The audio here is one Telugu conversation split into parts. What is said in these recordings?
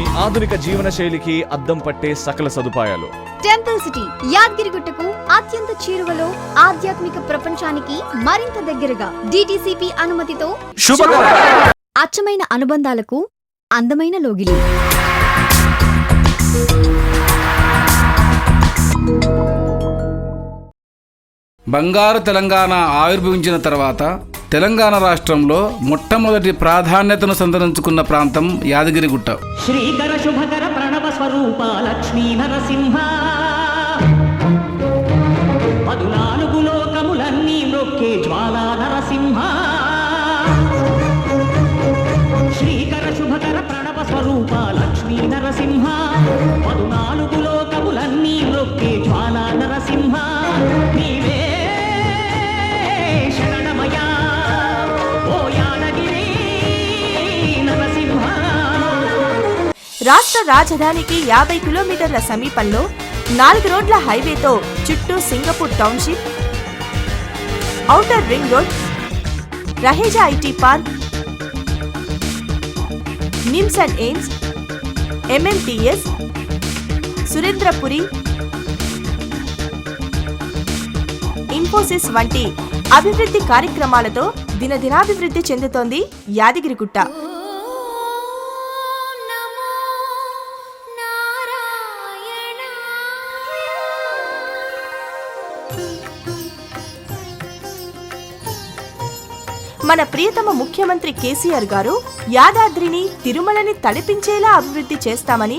మీ ఆధునిక జీవన శైలికి అద్దం పట్టే సకల సదుపాయాలు. టెంపుల్ సిటీ యాదగిరిగుట్టకు అత్యంత చేరువలో ఆధ్యాత్మిక ప్రపంచానికి మరింత దగ్గరగా DTCP అనుమతితో అచ్చమైన అనుబంధాలకు అందమైన లోగిలి. బంగారు తెలంగాణ ఆవిర్భవించిన తర్వాత తెలంగాణ రాష్ట్రంలో మొట్టమొదటి ప్రాధాన్యతను సంతరించుకున్న ప్రాంతం యాదగిరిగుట్ట. శ్రీకర శుభకర ప్రణవ స్వరూప లక్ష్మీ నరసింహ 14 లోకములన్నీ మొక్కే జ్వాలా నరసింహ. శ్రీకర శుభకర ప్రణవ స్వరూప లక్ష్మీ నరసింహ 14 లోకములన్నీ మొక్కే జ్వాలా నరసింహ. నీవే శరణమయా ఓ యాదగిరి నరసింహ. రాష్ట్ర రాజధానికి 50 కిలోమీటర్ల సమీపంలో 4 రోడ్ల హైవేతో చుట్టూ Singapore township, outer ring road, Raheja IT park, NIMS and AIIMS, MMTS, Surendrapuri, Infosys వంటి అభివృద్ధి కార్యక్రమాలతో దినదినాభివృద్ధి చెందుతోంది యాదగిరిగుట్ట. మన ప్రియతమ ముఖ్యమంత్రి కేసీఆర్ గారు యాదాద్రిని, తిరుమలని తలపించేలా అభివృద్ధి చేస్తామని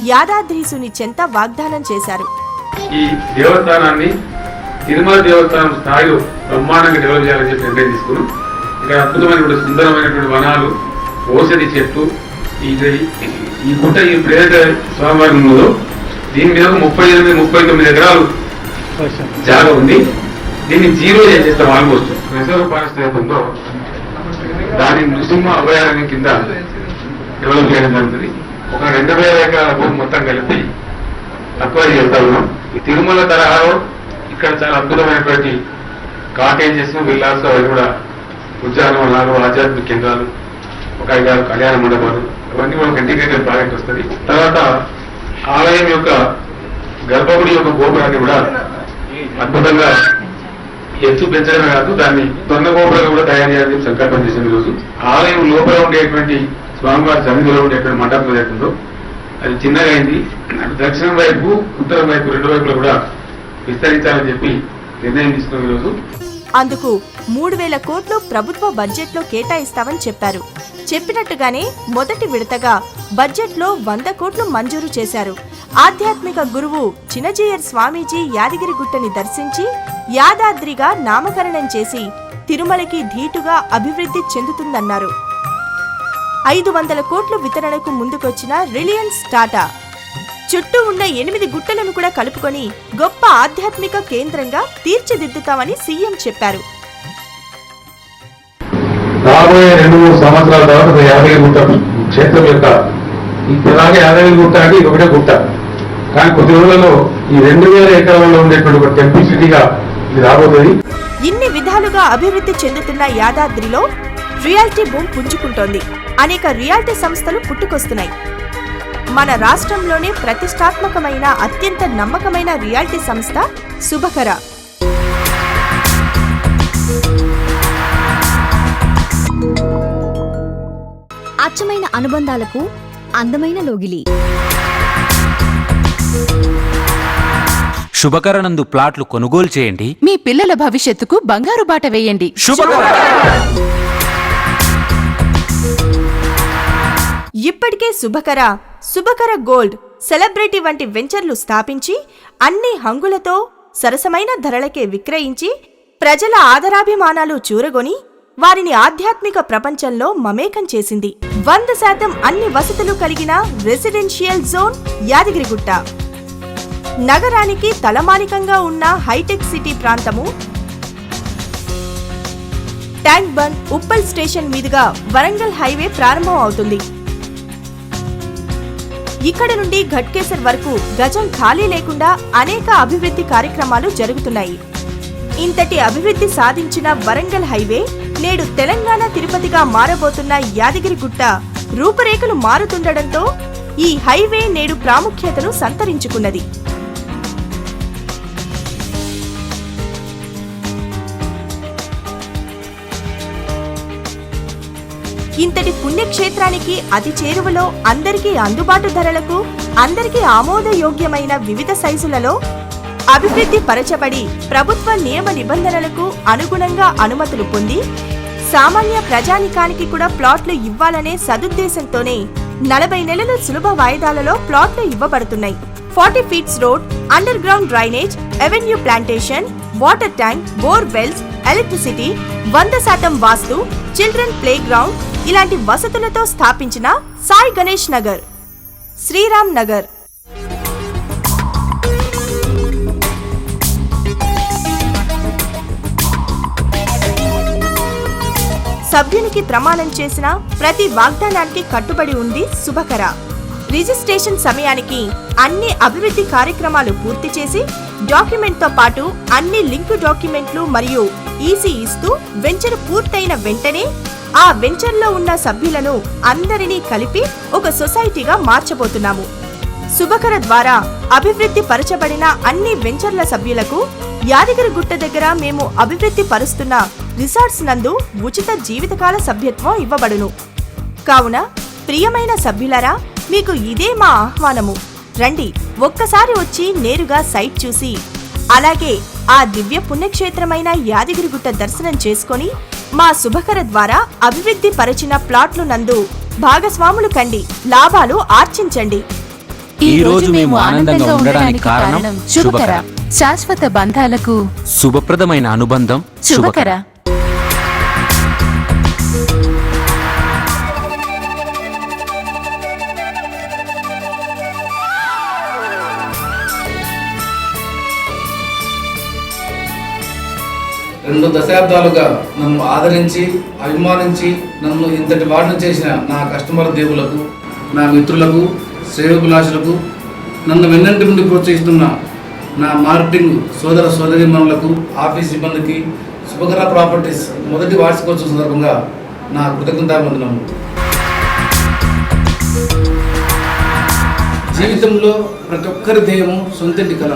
యాదాద్రీసుని చెంత వాగ్దానం చేశారు. ఈ దేవస్థానాన్ని తిరుమల దేవస్థానం స్థాయిలో బ్రహ్మాండంగా డెవలప్ చేయాలని చెప్పి నిర్ణయం తీసుకున్నాం. ఇక్కడ అద్భుతమైనటువంటి సుందరమైనటువంటి వనాలు, ఔషధి చెట్లు, ఈ గుట్ట ఈ ప్రేత స్వామివారి ముందు దీని మీద 38-39 ఎకరాలు జాగా ఉంది. దీన్ని జీరో చేసేస్తాం. ఆల్మోస్ట్ రిజర్వ్ ఫారెస్ట్ ఏతుందో దాని నృసింహ అభయారణ్యం కింద డెవలప్ చేయడం జరుగుతుంది. ఒక 2000 ఎకరాల భూమి మొత్తం కలిపి అక్వైర్ చేస్తా ఉన్నాం. ఈ తిరుమల తరహాలో ఇక్కడ చాలా అద్భుతమైనటువంటి కాటేజెస్, విల్లాస్, అవి కూడా ఉద్యానవనాలు, ఆధ్యాత్మిక కేంద్రాలు, ఒక 5-6 కళ్యాణ మండపాలు, అవన్నీ కూడా ఒక ఇంటిగ్రేటెడ్ ప్రాజెక్ట్ వస్తుంది. తర్వాత ఆలయం యొక్క గర్భగుడి యొక్క గోపురాన్ని కూడా అద్భుతంగా ఎత్తు పెంచడమే కాదు, దాన్ని తొండ గోపురంగా కూడా తయారు చేయాలని సంకల్పం చేసిన రోజు ఆలయం లోపల ఉండేటువంటి స్వామివారి సన్నిధిలో ఉండేటువంటి మండపం ఏదైతుందో అది చిన్నగా అయింది. అటు దక్షిణం వైపు, ఉత్తరం వైపు, 2 వైపులో కూడా విస్తరించాలని చెప్పి నిర్ణయం తీసుకున్న రోజు. అందుకు 3000 కోట్లు ప్రభుత్వ బడ్జెట్లో కేటాయిస్తామని చెప్పారు. చెప్పినట్టుగానే మొదటి విడతగా బడ్జెట్లో 100 కోట్లు మంజూరు చేశారు. ఆధ్యాత్మిక గురువు చినజీయర్ స్వామీజీ యాదగిరిగుట్టని దర్శించి యాదాద్రిగా నామకరణం చేసి తిరుమలకి ధీటుగా అభివృద్ధి చెందుతుందన్నారు. 500 కోట్లు వితరణకు ముందుకొచ్చిన రిలయన్స్ టాటా చుట్టూ ఉన్న 8 గుట్టలను కూడా కలుపుకొని గొప్ప ఆధ్యాత్మిక కేంద్రంగా తీర్చిదిద్దుతామని సీఎం చెప్పారు. రాబోయే 2-3 సంవత్సరాల తర్వాత యాదగిరిగుట్ట క్షేత్రం యొక్క ఇలాగే యాదగిరిగుట్ట అంటే ఇది ఒకటే గుట్ట, కానీ కొద్ది రోజులలో ఈ 2000 ఎకరాలలో ఉండేటువంటి ఒక టెంపుల్ సిటీగా ఇది రాబోతుంది. ఇన్ని విధాలుగా అభివృద్ధి చెందుతున్న యాదాద్రిలో రియాలిటీ బూమ్ పుంజుకుంటోంది. అనేక రియాలిటీ సంస్థలు పుట్టుకొస్తున్నాయి. మన రాష్ట్రంలోనే ప్రతిష్టాత్మకమైన అత్యంత నమ్మకమైన రియాలిటీ సంస్థ శుభకర. అచ్చమైన అనుబంధాలకు అందమైన లోగిలి. శుభకరనందు ప్లాట్లు కొనుగోలు చేయండి. మీ పిల్లల భవిష్యత్తుకు బంగారు బాట వేయండి. ఇప్పటికే శుభకర గోల్డ్, సెలబ్రిటీ వంటి వెంచర్లు స్థాపించి అన్ని హంగులతో సరసమైన ధరలకే విక్రయించి ప్రజల ఆదరాభిమానాలు చూరగొని వారిని ఆధ్యాత్మిక ప్రపంచంలో మమేకం చేసింది. 100% అన్ని వసతులు కలిగిన రెసిడెన్షియల్ జోన్ యాదగిరిగుట్ట. నగరానికి తలమానికంగా ఉన్న హైటెక్ సిటీ ప్రాంతము ట్యాంక్ బండ్, ఉప్పల్ స్టేషన్ మీదుగా వరంగల్ హైవే ప్రారంభం అవుతుంది. ఇక్కడ నుండి ఘట్కేసర్ వరకు గజం ఖాళీ లేకుండా అనేక అభివృద్ధి కార్యక్రమాలు జరుగుతున్నాయి. ఇంతటి అభివృద్ధి సాధించిన వరంగల్ హైవే నేడు తెలంగాణ తిరుపతిగా మారబోతున్న యాదగిరిగుట్ట రూపురేఖలు మారుతుండటంతో ఈ హైవే నేడు ప్రాముఖ్యతను సంతరించుకున్నది. ఇంతటి పుణ్యక్షేత్రానికి అతి చేరువలో అందరికీ అందుబాటు ధరలకు అందరికీ ఆమోదయోగ్యమైన వివిధ సైజులలో అభివృద్ధి పరచబడి ప్రభుత్వ నియమ నిబంధనలకు అనుగుణంగా అనుమతులు పొంది సామాన్య ప్రజానికానికి కూడా ప్లాట్లు ఇవ్వాలనే సదుద్దేశంతోనే 40 నెలల సులభ వాయిదాలలో ప్లాట్లు ఇవ్వబడుతున్నాయి. 40 feets road, underground drainage, avenue plantation, water tank, bore wells, electricity, 100% vastu, children playground ఇలాంటి వసతులతో స్థాపించిన సాయి గణేష్ నగర్, శ్రీరామ్ నగర్. సభ్యునికి ప్రమాణం చేసిన ప్రతి వాగ్దానానికి కట్టుబడి ఉంది శుభకర. రిజిస్ట్రేషన్ సమయానికి అన్ని అభివృద్ధి కార్యక్రమాలు పూర్తి చేసి డాక్యుమెంట్తో పాటు అన్ని లింకు డాక్యుమెంట్లు మరియు ఈసీ ఇస్తూ వెంచర్ పూర్తయిన వెంటనే ఆ వెంచర్లో ఉన్న సభ్యులను అందరినీ కలిపి ఒక సొసైటీగా మార్చబోతున్నాము. శుభకర ద్వారా అభివృద్ధి పరచబడిన అన్ని వెంచర్ల సభ్యులకు యాదగిరిగుట్ట దగ్గర మేము అభివృద్ధి పరుస్తున్న రిసార్ట్స్ నందు ఉచిత జీవితకాల సభ్యత్వం ఇవ్వబడును. కావున ప్రియమైన సభ్యులరా, మీకు ఇదే మా ఆహ్వానము. రండి, ఒక్కసారి వచ్చి నేరుగా సైట్ చూసి అలాగే ఆ దివ్య పుణ్యక్షేత్రమైన యాదగిరిగుట్ట దర్శనం చేసుకొని మా శుభకర ద్వారా అభివృద్ధి పరచిన ప్లాట్లు నందు భాగస్వాములు కండి, లాభాలు ఆర్జించండి. ఈ రోజు మేము ఆనందంగా ఉండడానికి కారణం శుభకర. శాశ్వత బంధాలకు శుభప్రదమైన అనుబంధం శుభకర. రెండు దశాబ్దాలుగా నన్ను ఆదరించి అభిమానించి నన్ను ఇంతటి వాడిని చేసిన నా కస్టమర్ దేవులకు, నా మిత్రులకు, శ్రేయోభిలాషులకు, నన్ను వెన్నంటి నుండి ప్రోత్సహిస్తున్న నా మార్కెటింగ్ సోదర సోదరీమణులకు, ఆఫీస్ సిబ్బందికి శుభకర ప్రాపర్టీస్ మొదటి వార్షికోత్సవం సందర్భంగా నా కృతజ్ఞతావందనము. జీవితంలో ప్రతి ఒక్కరి ధ్యేయము సొంతింటి కళ.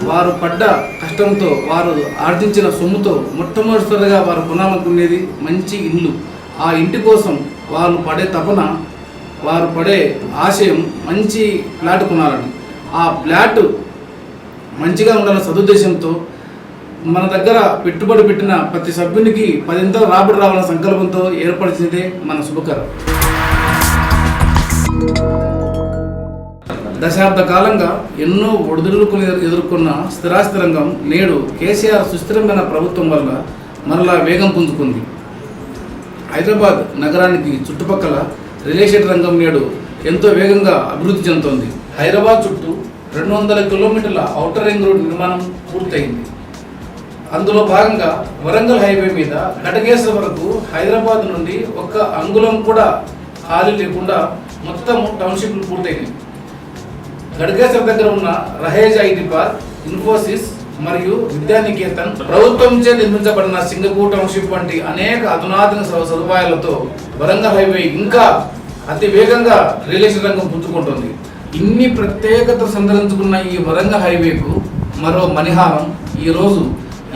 వారు పడ్డ కష్టంతో, వారు ఆర్జించిన సొమ్ముతో మొట్టమొదటిసారిగా వారు కొనాలనుకునేది మంచి ఇల్లు. ఆ ఇంటి కోసం వాళ్ళు పడే తపన, వారు పడే ఆశయం మంచి ఫ్లాట్ కొనాలని. ఆ ఫ్లాట్ మంచిగా ఉండాలన్న సదుద్దేశంతో మన దగ్గర పెట్టుబడి పెట్టిన ప్రతి సభ్యునికి 10 రాబడి రావాలన్న సంకల్పంతో ఏర్పరిచినదే మన శుభకర. దశాబ్ద కాలంగా ఎన్నో ఒడిదుడుకులు ఎదుర్కొన్న స్థిరాస్తి రంగం నేడు కేసీఆర్ సుస్థిరమైన ప్రభుత్వం వల్ల మరలా వేగం పుంజుకుంది. హైదరాబాద్ నగరానికి చుట్టుపక్కల రియల్ ఎస్టేట్ రంగం నేడు ఎంతో వేగంగా అభివృద్ధి చెందుతోంది. హైదరాబాద్ చుట్టూ 200 కిలోమీటర్ల ఔటర్ రింగ్ రోడ్ నిర్మాణం పూర్తయింది. అందులో భాగంగా వరంగల్ హైవే మీద ఘటకేశ్వర వరకు హైదరాబాద్ నుండి ఒక్క అంగుళం కూడా ఖాళీ లేకుండా మొత్తం టౌన్షిప్లు పూర్తయినాయి. ఘటకేశ్వర దగ్గర ఉన్న రహేజ్ ఐటీ పార్క్, ఇన్ఫోసిస్ మరియు విద్యానికేతన్, ప్రభుత్వంచే నిర్మించబడిన సింగపూర్ టౌన్షిప్ వంటి అనేక అధునాతన సదుపాయాలతో వరంగల్ హైవే ఇంకా అతి వేగంగా రియల్ ఎస్టేట్ రంగం పుంజుకుంటుంది. ఇన్ని ప్రత్యేకతలు సంతరించుకున్న ఈ వరంగల్ హైవేకు మరో మణిహారం ఈరోజు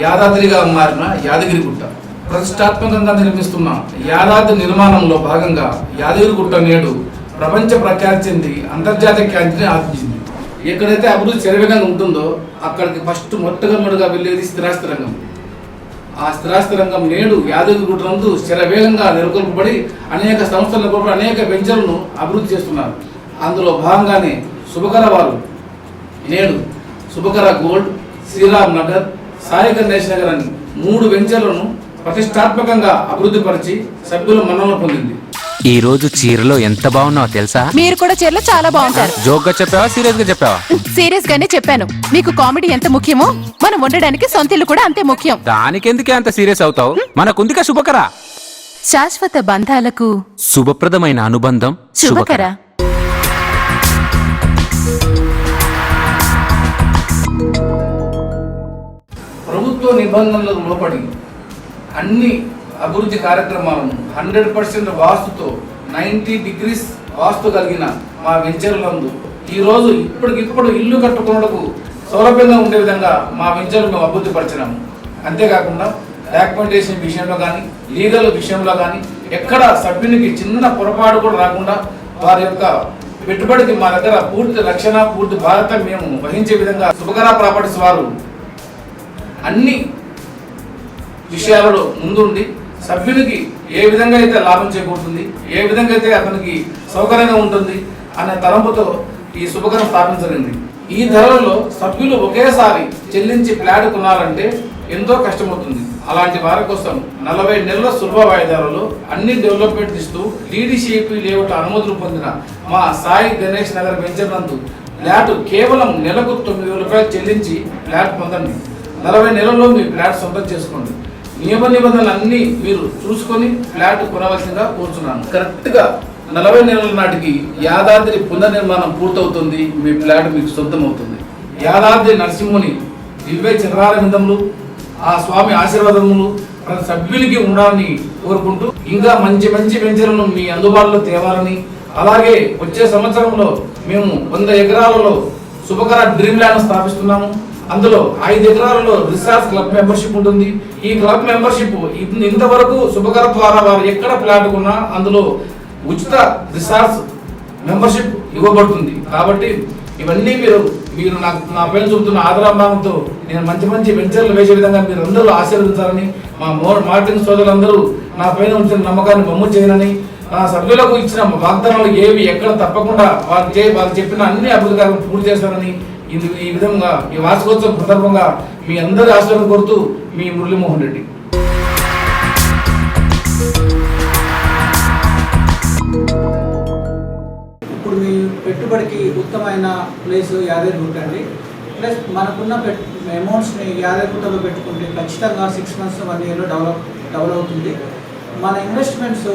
యాదాద్రిగా మారిన యాదగిరిగుట్ట. ప్రతిష్టాత్మకంగా నిర్మిస్తున్న యాదాద్రి నిర్మాణంలో భాగంగా యాదగిరిగుట్ట నేడు ప్రపంచ ప్రఖ్యాతి చెంది అంతర్జాతీయ ఖ్యాతిని ఆర్జించింది. ఎక్కడైతే అభివృద్ధి శరవేగంగా ఉంటుందో అక్కడికి ఫస్ట్ మొట్టమొదటిగా వెళ్ళేది స్థిరాస్తి రంగం. ఆ స్థిరాస్తి రంగం నేడు యాదగిరిగుట్ట నందు శరవేగంగా నెలకొల్పబడి అనేక సంస్థలకు కూడా అనేక వెంచర్లను అభివృద్ధి చేస్తున్నారు. అందులో భాగంగానే శుభకర వారు నేడు శుభకర గోల్డ్, శ్రీరామ్ నగర్, సాయి గణేష్ నగర్ అని 3 వెంచర్లను ప్రతిష్టాత్మకంగా అభివృద్ధి పరిచి సభ్యుల మన్ననలు పొందింది. ఈ రోజు చీరలో ఎంత బాగున్నావో తెలుసా? మీరు కూడా చీరలో చాలా బాగుంటారు. జోక్ గా చెప్పావా, సీరియస్ గా చెప్పావా? సీరియస్ గానే చెప్పాను. మీకు కామెడీ ఎంత ముఖ్యమో మనం ఉండడానికి సొంత ఇల్లు కూడా అంతే ముఖ్యం. దానికెందుకే అంత సీరియస్ అవుతావు? మనకుందిగా శుభకర. శాశ్వత బంధాలకు శుభప్రదమైన అనుబంధం శుభకర. ప్రభుత్వ నిబంధనలకు లోపడి అన్ని అభివృద్ధి కార్యక్రమాలను 100% వాస్తుతో 90 డిగ్రీస్ వాస్తు కలిగిన మా వెంచర్లందు ఈరోజు ఇప్పటికిప్పుడు ఇల్లు కట్టుకున్నకు సౌలభ్యంగా ఉండే విధంగా మా వెంచర్లు మేము అభివృద్ధి పరిచినాము. అంతేకాకుండా డాక్యుమెంటేషన్ విషయంలో కానీ లీగల్ విషయంలో కానీ ఎక్కడ సభ్యునికి చిన్న పొరపాటు కూడా రాకుండా వారి యొక్క పెట్టుబడికి మా దగ్గర పూర్తి రక్షణ పూర్తి బాధ్యత మేము వహించే విధంగా శుభకర ప్రాపర్టీస్ వారు అన్ని విషయాలలో ముందుండి సభ్యునికి ఏ విధంగా అయితే లాభం చేకూరుతుంది, ఏ విధంగా అయితే అతనికి సౌకర్యంగా ఉంటుంది అనే తలంపుతో ఈ శుభకరం స్థాపించబడింది. ఈ ధరలలో సభ్యులు ఒకేసారి చెల్లించి ఫ్లాట్ కొనాలంటే ఎంతో కష్టమవుతుంది. అలాంటి వారి కోసం 40 నెలల సులభ వాయిదాలలో అన్ని డెవలప్మెంట్ ఇస్తూ DDCP లేఅవుట్ అనుమతులు పొందిన మా సాయి గణేష్ నగర్ వెంచర్ నందు ఫ్లాట్ కేవలం నెలకు 9,000 రూపాయలు చెల్లించి ఫ్లాట్ పొందండి. 40 నెలల్లో మీ ఫ్లాట్ సొంతం చేసుకోండి. నియమ నిబంధనలు అన్ని మీరు చూసుకొని ఫ్లాట్ కొనవలసిందిగా కోరుచున్నాను. కరెక్ట్గా 40 నెలల నాటికి యాదాద్రి పునర్నిర్మాణం పూర్తవుతుంది. మీ ఫ్లాట్ మీకు సొంతం అవుతుంది. యాదాద్రి నరసింహుని దివ్య చరణారవిందములు, ఆ స్వామి ఆశీర్వాదములు ప్రతి సభ్యునికి ఉండాలని కోరుకుంటూ ఇంకా మంచి మంచి వెంచర్లను మీ అందుబాటులో తేవాలని, అలాగే వచ్చే సంవత్సరంలో మేము 100 ఎకరాలలో శుభకర డ్రీమ్ ల్యాండ్ స్థాపిస్తున్నాము. అందులో 5 ఎకరాలలో రిసార్ట్స్ క్లబ్ మెంబర్షిప్ ఉంటుంది. ఈ క్లబ్ మెంబర్షిప్ ఇంతవరకు శుభకర ద్వారా వారు ఎక్కడ ఫ్లాట్ కొన్నా అందులో ఉచిత రిసార్ట్స్ మెంబర్షిప్ ఇవ్వబడుతుంది. కాబట్టి ఇవన్నీ మీరు నా పైన చూపుతున్న ఆదరాభావంతో నేను మంచి మంచి వెంచర్లు వేసే విధంగా మీరు అందరూ ఆశీర్వదించాలని, మా మార్కెటింగ్ సోదరులందరూ నా పైన ఉంచిన నమ్మకాన్ని బొమ్మ చేయనని, నా సభ్యులకు ఇచ్చిన వాగ్దానాలు ఏవి ఎక్కడ తప్పకుండా వాళ్ళు చెప్పిన అన్ని అభివృద్ధి కార్యక్రమాలు పూర్తి చేస్తారని ఈ విధంగా ఈ వార్షికోత్సవం సందర్భంగా మీ అందరి ఆశీర్వాదం కోరుతూ మీ మురళీమోహన్ రెడ్డి. ఇప్పుడు మీ పెట్టుబడికి ఉత్తమమైన ప్లేస్ యాదగిరిగుట్ట అండి. ప్లస్ మనకున్న అమౌంట్స్ని యాదగిరిగుట్టలో పెట్టుకుంటే ఖచ్చితంగా 6 months 1 yearలో డెవలప్ అవుతుంది. మన ఇన్వెస్ట్మెంట్స్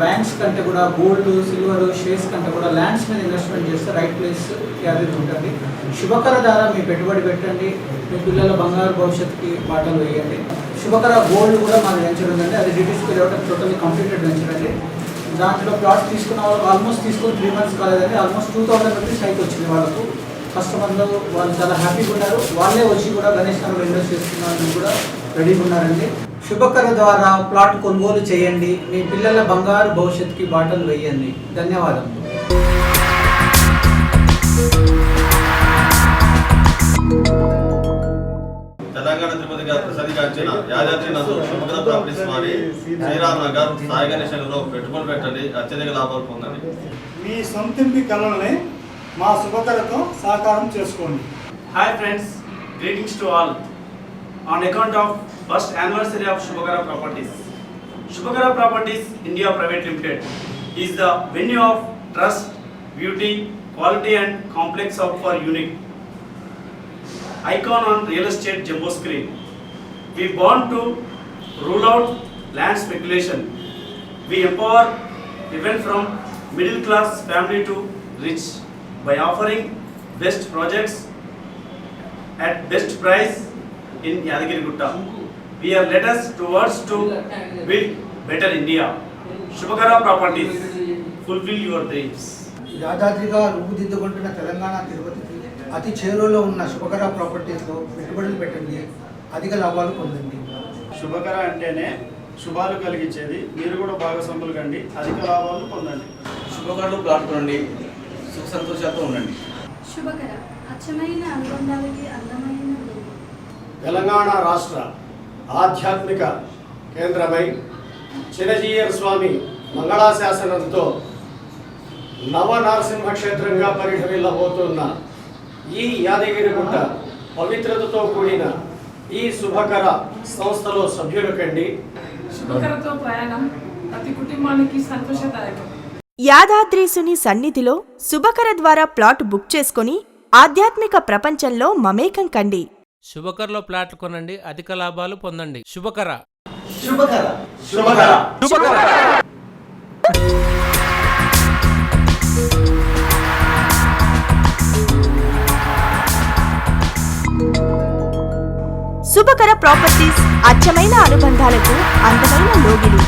బ్యాంక్స్ కంటే కూడా గోల్డ్, సిల్వర్, షేర్స్ కంటే కూడా ల్యాండ్స్ మీద ఇన్వెస్ట్మెంట్ చేస్తే రైట్ ప్లేస్ యాదగిరిగుట్ట అండి. శుభకర ద్వారా మీ పెట్టుబడి పెట్టండి, మీ పిల్లల బంగారు భవిష్యత్తుకి బాటలు వేయండి. శుభకర గోల్డ్ కూడా మాకు వెంచర్ ఉందండి. అది DDCP layout totally completed venture అండి. దాంట్లో ప్లాట్ తీసుకున్న వాళ్ళు ఆల్మోస్ట్ తీసుకొని 3 months కాలేదండి, ఆల్మోస్ట్ 2,000 రూపీస్ హైక్ వచ్చింది వాళ్ళకు. కస్టమర్లు వాళ్ళు చాలా హ్యాపీగా ఉన్నారు. వాళ్ళే వచ్చి కూడా గణేష్ నగర్ ఇన్వెస్ట్ చేస్తున్నారని కూడా రెడీగా ఉన్నారండి. శుభకర ద్వారా ప్లాట్ కొనుగోలు చేయండి, మీ పిల్లల బంగారు భవిష్యత్తుకి బాటలు వేయండి. ధన్యవాదాలు. తెలంగాణ తిరుపతి గారు ప్రసిద్ధిగాంచిన యాదాద్రి నందు శుభకర ప్రాపర్టీస్ వారి శ్రీరామ్ నగర్, సాయి గణేష్ నగర్లో పెట్టుబడి పెట్టండి, అత్యధిక లాభాలు పొందండి. మీ సొంతింటి కళలని మా శుభకరతో సాకారం చేసుకోండి. Hi friends, greetings to all. On account of first anniversary of Shubhakara Properties, Shubhakara Properties India Private Limited is the venue of trust, beauty, quality and complex of for unique icon on real estate jumbo screen. We want to rule out land speculation. We empower even from middle class family to rich by offering best projects at best price in Yadagirigutta. We are led us towards to build better India. Shubhakara Properties, fulfill your dreams. యాదాద్రిగా రూపుదిద్దుకుంటున్న తెలంగాణ తిరుపతికి అతి చేరువలో ఉన్న శుభకర ప్రాపర్టీస్లో పెట్టుబడులు పెట్టండి, అధిక లాభాలు పొందండి. శుభకర అంటేనే శుభాలు కలిగించేది. మీరు కూడా భాగస్వాములు కండి, అధిక లాభాలు పొందండి. శుభకరలు ప్లాట్ కొనండి, సుఖ సంతోషాలతో ఉండండి. శుభకర అచ్చమైన అనుబంధాలకి అందమైన తెలంగాణ రాష్ట్ర ఆధ్యాత్మిక కేంద్రమై చిరజీయర్ స్వామి మంగళాశాసనంతో నవనరసింహ క్షేత్రంగా పరిఢవిల్లబోతున్న ఈ యాదగిరిగుట్ట పవిత్రతతో కూడిన ఈ శుభకర సంస్థలో సభ్యులు కండి. శుభకరతో ప్రయాణం ప్రతి కుటుంబానికి సంతోషదాయకం. యాదాద్రీసుని సన్నిధిలో శుభకర ద్వారా ప్లాట్ బుక్ చేసుకుని ఆధ్యాత్మిక ప్రపంచంలో మమేకం కండి. శుభకర్లో ప్లాట్లు కొనండి, అధిక లాభాలు పొందండి. శుభకర. శుభకర శుభకర శుభకర. శుభకర ప్రాపర్టీస్ అచ్చమైన అనుబంధాలకు అందమైన లోగిలి.